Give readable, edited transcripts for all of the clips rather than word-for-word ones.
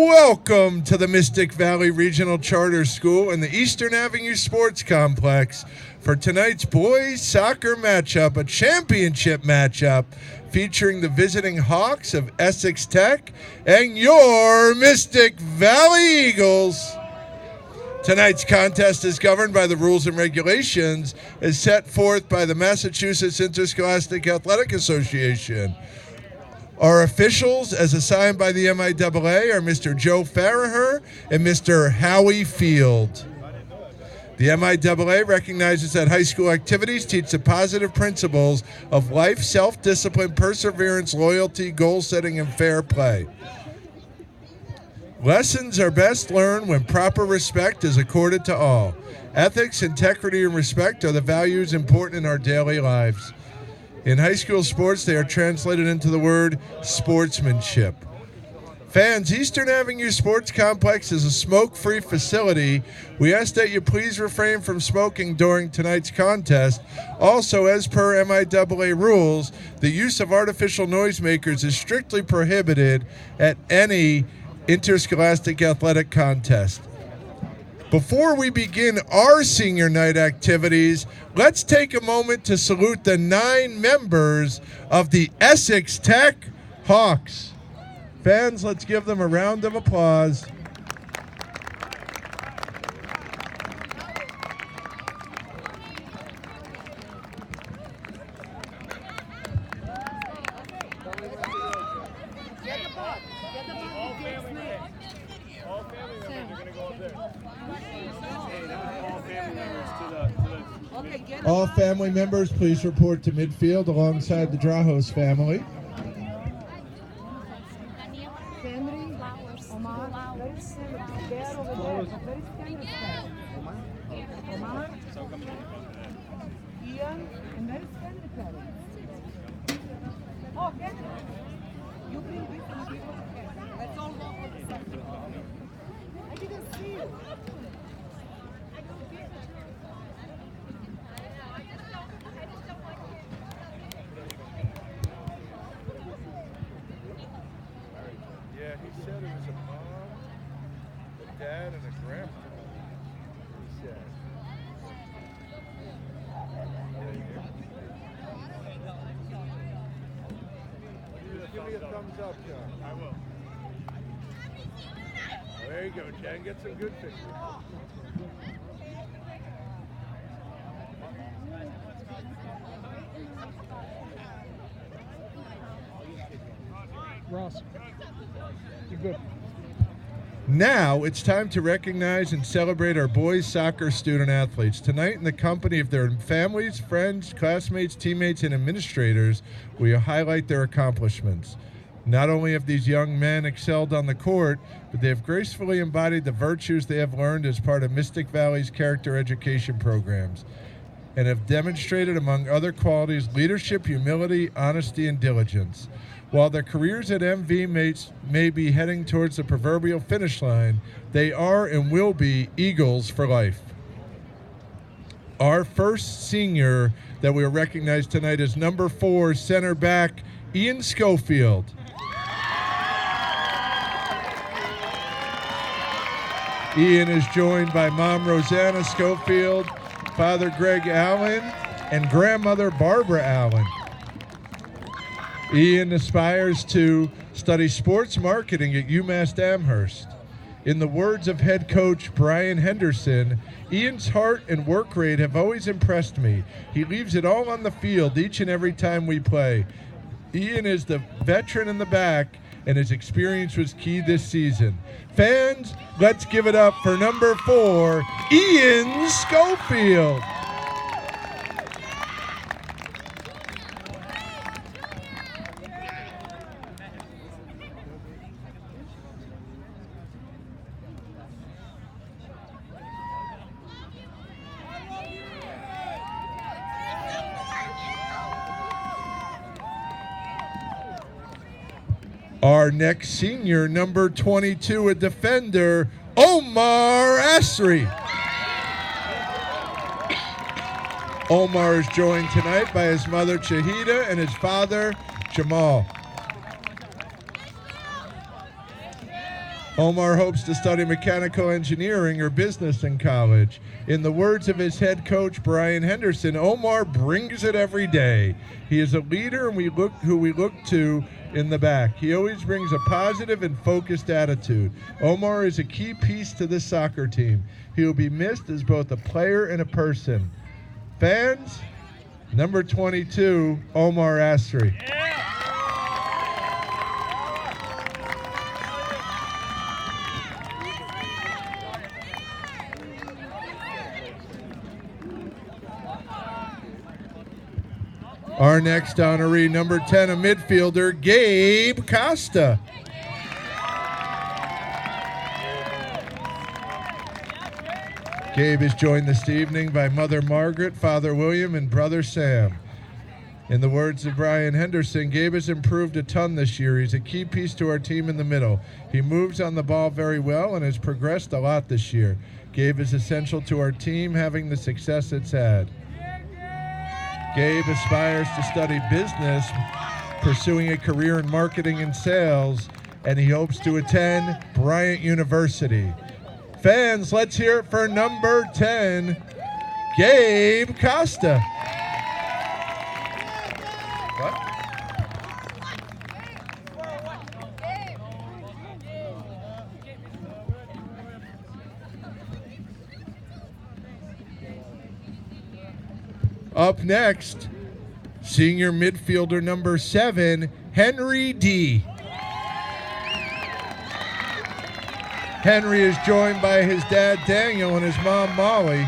Welcome to the Mystic Valley Regional Charter School and the Eastern Avenue Sports Complex for tonight's boys soccer matchup, a championship matchup featuring the visiting Hawks of Essex Tech and your Mystic Valley Eagles. Tonight's contest is governed by the rules and regulations as set forth by the Massachusetts Interscholastic Athletic Association. Our officials, as assigned by the MIAA, are Mr. Joe Farraher and Mr. Howie Field. The MIAA recognizes that high school activities teach the positive principles of life, self-discipline, perseverance, loyalty, goal-setting, and fair play. Lessons are best learned when proper respect is accorded to all. Ethics, integrity, and respect are the values important in our daily lives. In high school sports, they are translated into the word sportsmanship. Fans, Eastern Avenue Sports Complex is a smoke-free facility. We ask that you please refrain from smoking during tonight's contest. Also, as per MIAA rules, the use of artificial noisemakers is strictly prohibited at any interscholastic athletic contest. Before we begin our senior night activities, let's take a moment to salute the 9 members of the Essex Tech Hawks. Fans, let's give them a round of applause. All family members, please report to midfield alongside the Drahos family. There you go, Jen. Get some good pictures. Ross, you're good. Now it's time to recognize and celebrate our boys soccer student athletes. Tonight, in the company of their families, friends, classmates, teammates, and administrators, we highlight their accomplishments. Not only have these young men excelled on the court, but they have gracefully embodied the virtues they have learned as part of Mystic Valley's character education programs and have demonstrated, among other qualities, leadership, humility, honesty, and diligence. While their careers at MV may be heading towards the proverbial finish line, they are and will be Eagles for life. Our first senior that we will recognize tonight is number 4 center back Ian Schofield. Ian is joined by Mom Rosanna Schofield, Father Greg Allen, and Grandmother Barbara Allen. Ian aspires to study sports marketing at UMass Amherst. In the words of head coach Brian Henderson, Ian's heart and work rate have always impressed me. He leaves it all on the field each and every time we play. Ian is the veteran in the back, and his experience was key this season. Fans, let's give it up for number 4, Ian Schofield. Our next senior, number 22, a defender, Omar Asrih. Omar is joined tonight by his mother, Chahida, and his father, Jamal. Omar hopes to study mechanical engineering or business in college. In the words of his head coach, Brian Henderson, Omar brings it every day. He is a leader and who we look to in the back. He always brings a positive and focused attitude. Omar is a key piece to this soccer team. He will be missed as both a player and a person. Fans, number 22, Omar Asrih. Our next honoree, number 10, a midfielder, Gabe Costa. Gabe is joined this evening by Mother Margaret, Father William, and Brother Sam. In the words of Brian Henderson, Gabe has improved a ton this year. He's a key piece to our team in the middle. He moves on the ball very well and has progressed a lot this year. Gabe is essential to our team having the success it's had. Gabe aspires to study business, pursuing a career in marketing and sales, and he hopes to attend Bryant University. Fans, let's hear it for number 10, Gabe Costa. What? Up next, senior midfielder number 7, Henry D. Henry is joined by his dad Daniel and his mom Molly.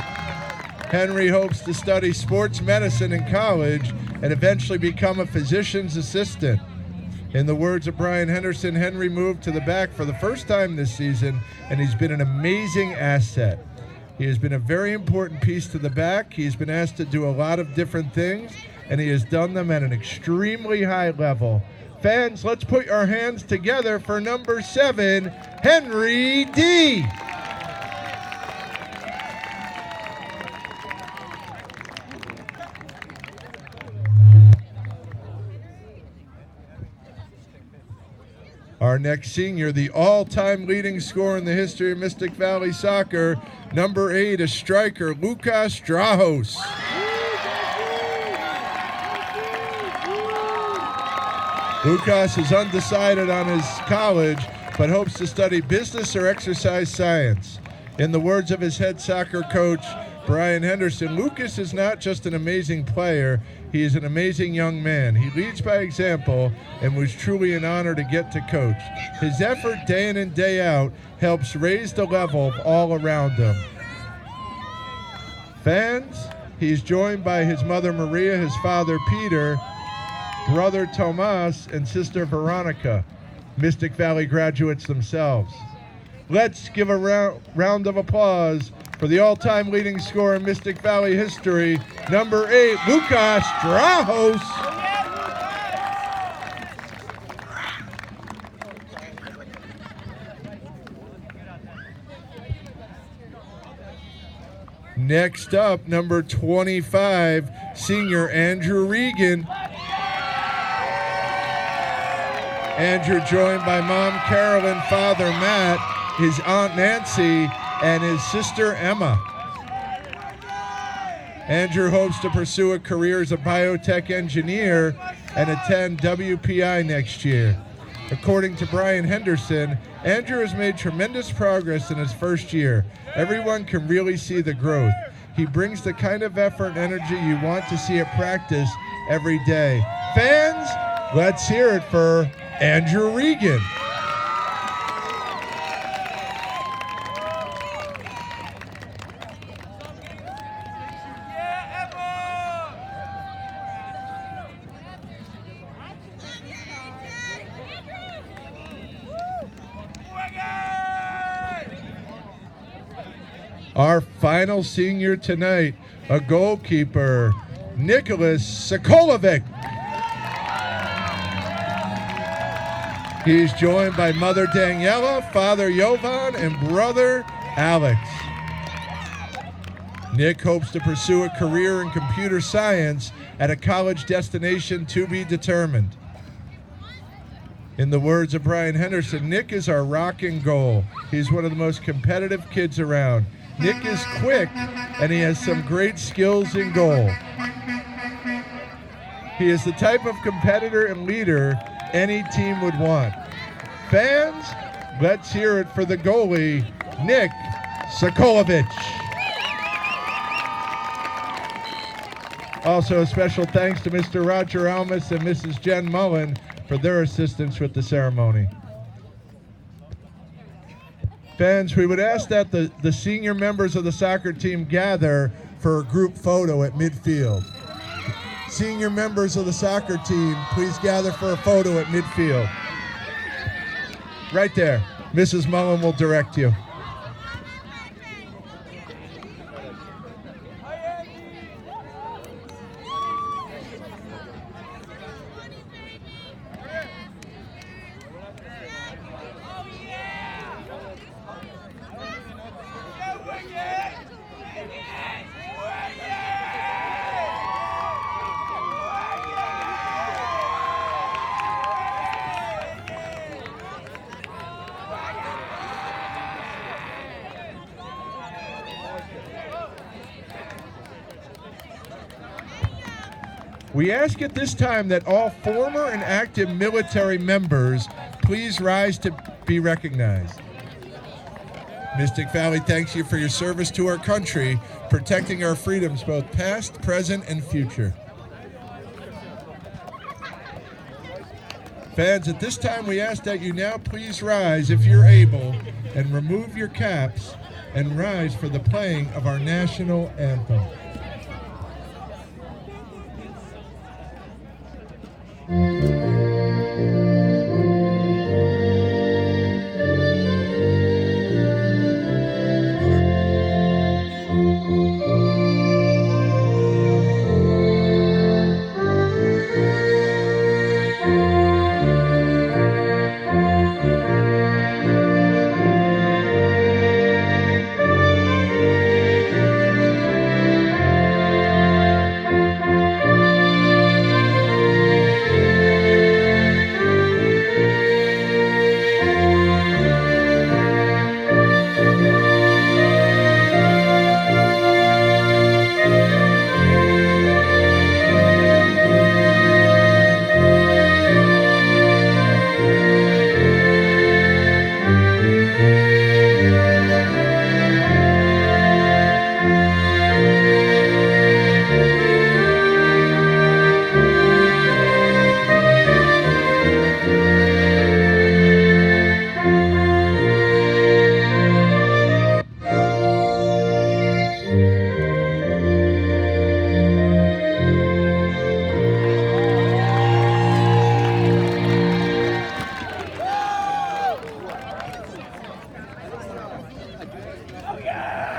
Henry hopes to study sports medicine in college and eventually become a physician's assistant. In the words of Brian Henderson, Henry moved to the back for the first time this season, and he's been an amazing asset. He has been a very important piece to the back. He's been asked to do a lot of different things, and he has done them at an extremely high level. Fans, let's put our hands together for number 7, Henry D. Our next senior, the all-time leading scorer in the history of Mystic Valley soccer, number 8, a striker, Lucas Drahos. Lucas is undecided on his college, but hopes to study business or exercise science. In the words of his head soccer coach, Brian Henderson, Lucas is not just an amazing player, he is an amazing young man. He leads by example and was truly an honor to get to coach. His effort day in and day out helps raise the level of all around him. Fans, he's joined by his mother Maria, his father Peter, brother Tomas, and sister Veronica, Mystic Valley graduates themselves. Let's give a round of applause for the all-time leading scorer in Mystic Valley history, number 8, Lucas Drahos. Next up, number 25, senior Andrew Regan. Andrew joined by Mom Carolyn, Father Matt, his Aunt Nancy, and his sister Emma. Andrew hopes to pursue a career as a biotech engineer and attend WPI next year. According to Brian Henderson, Andrew has made tremendous progress in his first year. Everyone can really see the growth. He brings the kind of effort and energy you want to see at practice every day. Fans, let's hear it for Andrew Regan. Our final senior tonight, a goalkeeper, Nicholas Sokolovic. He's joined by Mother Daniela, Father Jovan, and Brother Alex. Nick hopes to pursue a career in computer science at a college destination to be determined. In the words of Brian Henderson, Nick is our rock and goal. He's one of the most competitive kids around. Nick is quick, and he has some great skills in goal. He is the type of competitor and leader any team would want. Fans, let's hear it for the goalie, Nick Sokolovic. Also, a special thanks to Mr. Roger Almus and Mrs. Jen Mullen for their assistance with the ceremony. Fans, we would ask that the senior members of the soccer team gather for a group photo at midfield. Senior members of the soccer team, please gather for a photo at midfield. Right there. Mrs. Mullen will direct you. We ask at this time that all former and active military members please rise to be recognized. Mystic Valley thanks you for your service to our country, protecting our freedoms both past, present, and future. Fans, at this time we ask that you now please rise if you're able and remove your caps and rise for the playing of our national anthem.